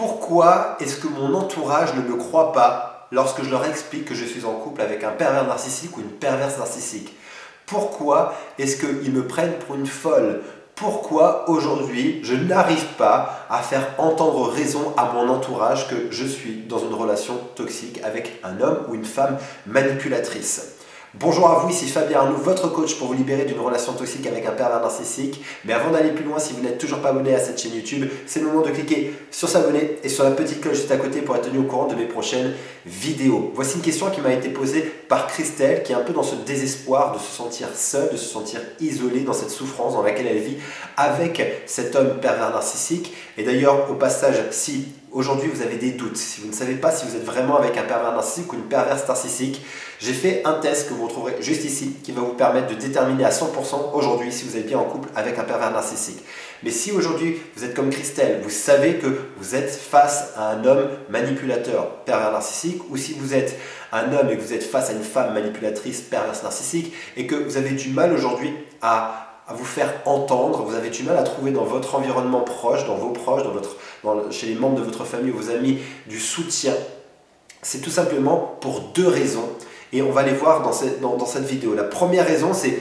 Pourquoi est-ce que mon entourage ne me croit pas lorsque je leur explique que je suis en couple avec un pervers narcissique ou une perverse narcissique? Pourquoi est-ce qu'ils me prennent pour une folle? Pourquoi aujourd'hui je n'arrive pas à faire entendre raison à mon entourage que je suis dans une relation toxique avec un homme ou une femme manipulatrice? Bonjour à vous, ici Fabien Arnoux, votre coach pour vous libérer d'une relation toxique avec un pervers narcissique. Mais avant d'aller plus loin, si vous n'êtes toujours pas abonné à cette chaîne YouTube, c'est le moment de cliquer sur s'abonner et sur la petite cloche juste à côté pour être tenu au courant de mes prochaines vidéos. Voici une question qui m'a été posée par Christelle, qui est un peu dans ce désespoir de se sentir seule, de se sentir isolée dans cette souffrance dans laquelle elle vit avec cet homme pervers narcissique. Et d'ailleurs, au passage, si aujourd'hui vous avez des doutes, si vous ne savez pas si vous êtes vraiment avec un pervers narcissique ou une perverse narcissique, j'ai fait un test que vous retrouverez juste ici qui va vous permettre de déterminer à 100% aujourd'hui si vous êtes bien en couple avec un pervers narcissique. Mais si aujourd'hui vous êtes comme Christelle, vous savez que vous êtes face à un homme manipulateur pervers narcissique, ou si vous êtes un homme et que vous êtes face à une femme manipulatrice perverse narcissique et que vous avez du mal aujourd'hui à vous faire entendre, vous avez du mal à trouver dans votre environnement proche, dans vos proches, chez les membres de votre famille ou vos amis du soutien, c'est tout simplement pour deux raisons. Et on va les voir dans cette vidéo. La première raison, c'est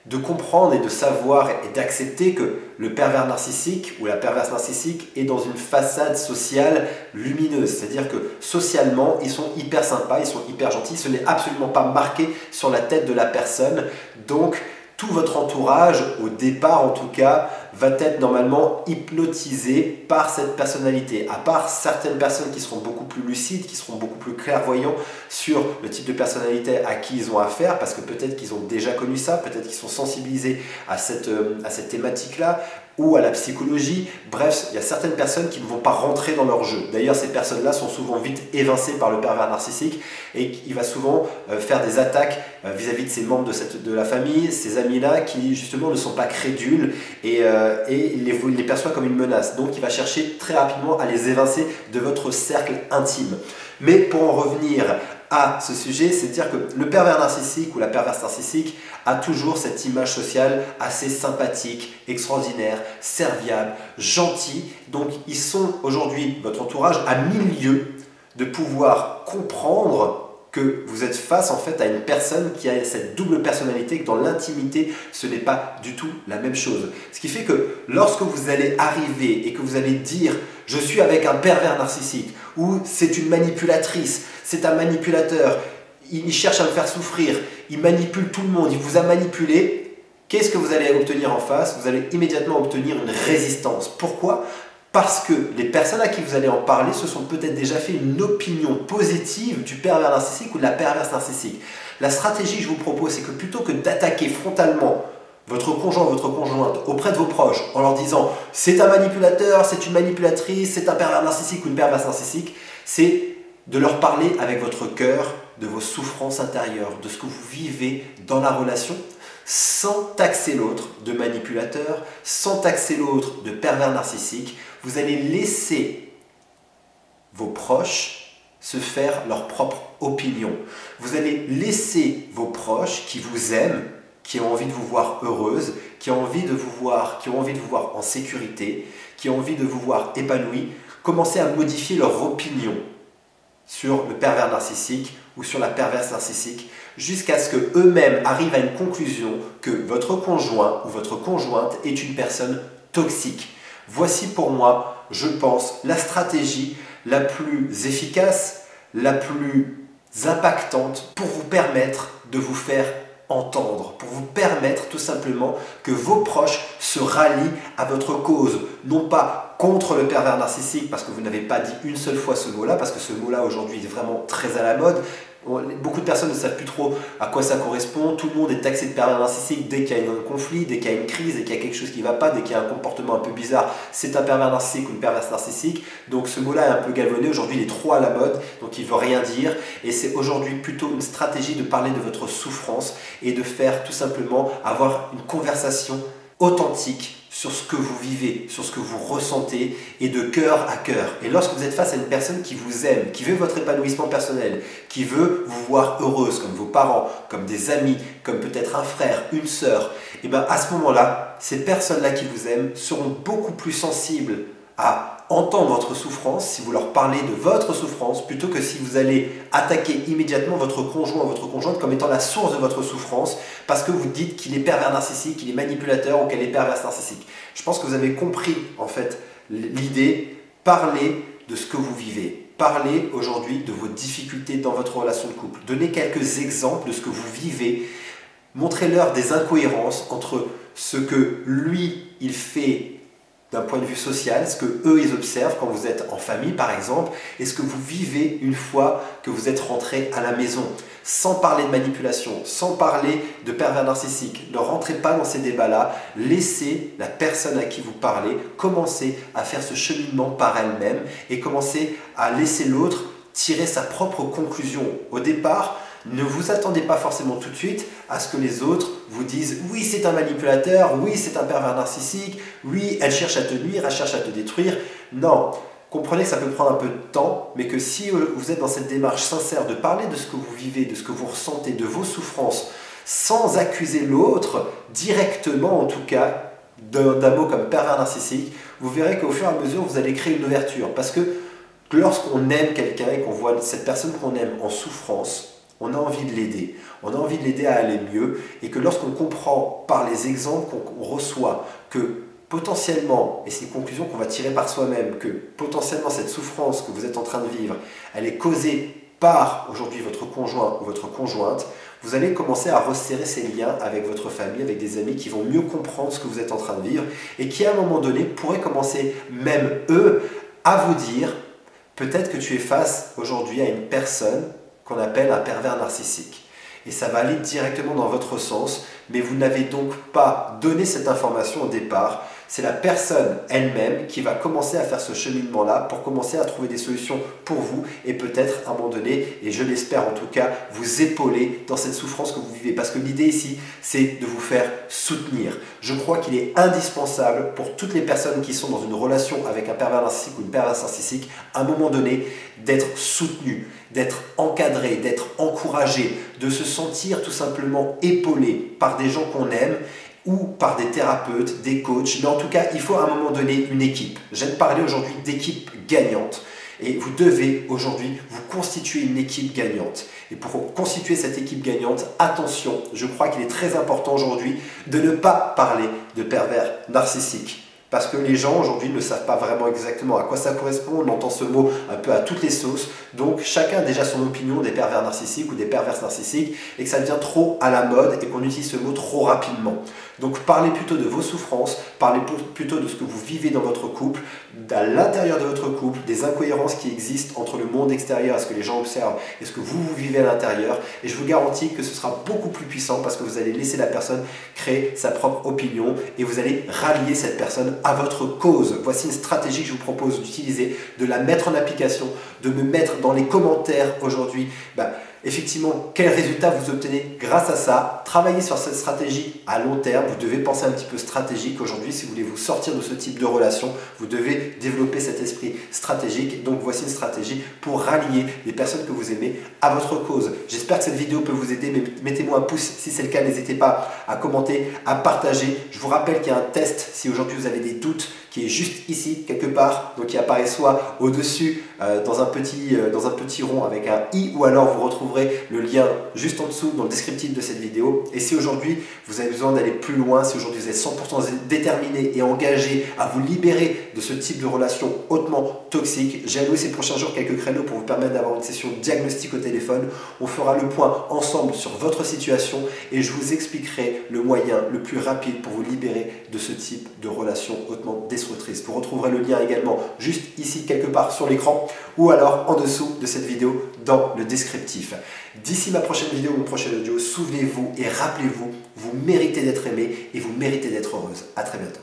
de comprendre et de savoir et d'accepter que le pervers narcissique ou la perverse narcissique est dans une façade sociale lumineuse. C'est-à-dire que socialement, ils sont hyper sympas, ils sont hyper gentils. Ce n'est absolument pas marqué sur la tête de la personne. Donc, tout votre entourage, au départ en tout cas, va être normalement hypnotisé par cette personnalité. À part certaines personnes qui seront beaucoup plus lucides, qui seront beaucoup plus clairvoyants sur le type de personnalité à qui ils ont affaire, parce que peut-être qu'ils ont déjà connu ça, peut-être qu'ils sont sensibilisés à cette thématique-là, ou à la psychologie. Bref, il y a certaines personnes qui ne vont pas rentrer dans leur jeu. D'ailleurs, ces personnes-là sont souvent vite évincées par le pervers narcissique et il va souvent faire des attaques vis-à-vis de ses membres de la famille, ces amis-là qui justement ne sont pas crédules et il les perçoit comme une menace. Donc, il va chercher très rapidement à les évincer de votre cercle intime. Mais pour en revenir à ce sujet, c'est de dire que le pervers narcissique ou la perverse narcissique a toujours cette image sociale assez sympathique, extraordinaire, serviable, gentil. Donc ils sont aujourd'hui, votre entourage, à milieu de pouvoir comprendre que vous êtes face en fait à une personne qui a cette double personnalité, que dans l'intimité, ce n'est pas du tout la même chose. Ce qui fait que lorsque vous allez arriver et que vous allez dire « je suis avec un pervers narcissique » ou « c'est une manipulatrice », c'est un manipulateur, il cherche à me faire souffrir, il manipule tout le monde, il vous a manipulé, qu'est-ce que vous allez obtenir en face? Vous allez immédiatement obtenir une résistance. Pourquoi? Parce que les personnes à qui vous allez en parler se sont peut-être déjà fait une opinion positive du pervers narcissique ou de la perverse narcissique. La stratégie que je vous propose, c'est que plutôt que d'attaquer frontalement votre conjoint, votre conjointe auprès de vos proches en leur disant « c'est un manipulateur, c'est une manipulatrice, c'est un pervers narcissique ou une perverse narcissique », c'est de leur parler avec votre cœur, de vos souffrances intérieures, de ce que vous vivez dans la relation, sans taxer l'autre de manipulateur, sans taxer l'autre de pervers narcissique. Vous allez laisser vos proches se faire leur propre opinion. Vous allez laisser vos proches qui vous aiment, qui ont envie de vous voir heureuse, qui ont envie de vous voir en sécurité, qui ont envie de vous voir épanouie, commencer à modifier leur opinion sur le pervers narcissique ou sur la perverse narcissique, jusqu'à ce qu'eux-mêmes arrivent à une conclusion que votre conjoint ou votre conjointe est une personne toxique. Voici pour moi, je pense, la stratégie la plus efficace, la plus impactante pour vous permettre de vous faire entendre, pour vous permettre tout simplement que vos proches se rallient à votre cause, non pas contre le pervers narcissique parce que vous n'avez pas dit une seule fois ce mot-là, parce que ce mot-là aujourd'hui est vraiment très à la mode. Beaucoup de personnes ne savent plus trop à quoi ça correspond. Tout le monde est taxé de pervers narcissique dès qu'il y a un conflit, dès qu'il y a une crise, dès qu'il y a quelque chose qui ne va pas, dès qu'il y a un comportement un peu bizarre. C'est un pervers narcissique ou une perverse narcissique. Donc ce mot-là est un peu galvaudé. Aujourd'hui, il est trop à la mode, donc il ne veut rien dire. Et c'est aujourd'hui plutôt une stratégie de parler de votre souffrance et de faire tout simplement avoir une conversation authentique sur ce que vous vivez, sur ce que vous ressentez et de cœur à cœur. Et lorsque vous êtes face à une personne qui vous aime, qui veut votre épanouissement personnel, qui veut vous voir heureuse comme vos parents, comme des amis, comme peut-être un frère, une sœur, et bien à ce moment-là, ces personnes-là qui vous aiment seront beaucoup plus sensibles à entendre votre souffrance si vous leur parlez de votre souffrance plutôt que si vous allez attaquer immédiatement votre conjoint ou votre conjointe comme étant la source de votre souffrance parce que vous dites qu'il est pervers narcissique, qu'il est manipulateur ou qu'elle est perverse narcissique. Je pense que vous avez compris en fait l'idée. Parlez de ce que vous vivez. Parlez aujourd'hui de vos difficultés dans votre relation de couple. Donnez quelques exemples de ce que vous vivez. Montrez-leur des incohérences entre ce que lui, il fait d'un point de vue social, ce que eux ils observent quand vous êtes en famille par exemple, et ce que vous vivez une fois que vous êtes rentré à la maison. Sans parler de manipulation, sans parler de pervers narcissique. Ne rentrez pas dans ces débats-là. Laissez la personne à qui vous parlez commencer à faire ce cheminement par elle-même et commencer à laisser l'autre tirer sa propre conclusion. Au départ, ne vous attendez pas forcément tout de suite à ce que les autres vous disent « oui, c'est un manipulateur, oui, c'est un pervers narcissique, oui, elle cherche à te nuire, elle cherche à te détruire ». Non, comprenez que ça peut prendre un peu de temps, mais que si vous êtes dans cette démarche sincère de parler de ce que vous vivez, de ce que vous ressentez, de vos souffrances, sans accuser l'autre, directement en tout cas, d'un mot comme pervers narcissique, vous verrez qu'au fur et à mesure, vous allez créer une ouverture. Parce que lorsqu'on aime quelqu'un et qu'on voit cette personne qu'on aime en souffrance, on a envie de l'aider, on a envie de l'aider à aller mieux et que lorsqu'on comprend par les exemples qu'on reçoit que potentiellement, et c'est une conclusion qu'on va tirer par soi-même, que potentiellement cette souffrance que vous êtes en train de vivre, elle est causée par aujourd'hui votre conjoint ou votre conjointe, vous allez commencer à resserrer ces liens avec votre famille, avec des amis qui vont mieux comprendre ce que vous êtes en train de vivre et qui à un moment donné pourraient commencer même eux à vous dire peut-être que tu es face aujourd'hui à une personne qu'on appelle un pervers narcissique. Et ça va aller directement dans votre sens, mais vous n'avez donc pas donné cette information au départ. C'est la personne elle-même qui va commencer à faire ce cheminement-là pour commencer à trouver des solutions pour vous et peut-être à un moment donné, et je l'espère en tout cas, vous épauler dans cette souffrance que vous vivez. Parce que l'idée ici, c'est de vous faire soutenir. Je crois qu'il est indispensable pour toutes les personnes qui sont dans une relation avec un pervers narcissique ou une perverse narcissique, à un moment donné, d'être soutenues, d'être encadrées, d'être encouragées, de se sentir tout simplement épaulées par des gens qu'on aime ou par des thérapeutes, des coachs, mais en tout cas, il faut à un moment donné une équipe. J'aime parler aujourd'hui d'équipe gagnante. Et vous devez aujourd'hui vous constituer une équipe gagnante. Et pour constituer cette équipe gagnante, attention, je crois qu'il est très important aujourd'hui de ne pas parler de pervers narcissiques. Parce que les gens aujourd'hui ne savent pas vraiment exactement à quoi ça correspond, on entend ce mot un peu à toutes les sauces, donc chacun a déjà son opinion des pervers narcissiques ou des perverses narcissiques et que ça devient trop à la mode et qu'on utilise ce mot trop rapidement. Donc parlez plutôt de vos souffrances, parlez plutôt de ce que vous vivez dans votre couple, à l'intérieur de votre couple, des incohérences qui existent entre le monde extérieur et ce que les gens observent et ce que vous vivez à l'intérieur. Et je vous garantis que ce sera beaucoup plus puissant parce que vous allez laisser la personne créer sa propre opinion et vous allez rallier cette personne à votre cause. Voici une stratégie que je vous propose d'utiliser, de la mettre en application, de me mettre dans les commentaires aujourd'hui. Effectivement, quel résultat vous obtenez grâce à ça. Travaillez sur cette stratégie à long terme. Vous devez penser un petit peu stratégique aujourd'hui. Si vous voulez vous sortir de ce type de relation, vous devez développer cet esprit stratégique. Donc voici une stratégie pour rallier les personnes que vous aimez à votre cause. J'espère que cette vidéo peut vous aider. Mettez-moi un pouce si c'est le cas. N'hésitez pas à commenter, à partager. Je vous rappelle qu'il y a un test si aujourd'hui vous avez des doutes qui est juste ici quelque part, donc qui apparaît soit au-dessus dans un petit rond avec un i, ou alors vous retrouverez le lien juste en dessous dans le descriptif de cette vidéo. Et si aujourd'hui vous avez besoin d'aller plus loin, si aujourd'hui vous êtes 100% déterminé et engagé à vous libérer de ce type de relation hautement toxique, j'ai alloué ces prochains jours quelques créneaux pour vous permettre d'avoir une session diagnostic au téléphone. On fera le point ensemble sur votre situation et je vous expliquerai le moyen le plus rapide pour vous libérer de ce type de relation hautement destructrice. Vous retrouverez le lien également juste ici quelque part sur l'écran ou alors en dessous de cette vidéo dans le descriptif. D'ici ma prochaine vidéo ou mon prochain audio, souvenez-vous et rappelez-vous, vous méritez d'être aimé et vous méritez d'être heureuse. À très bientôt.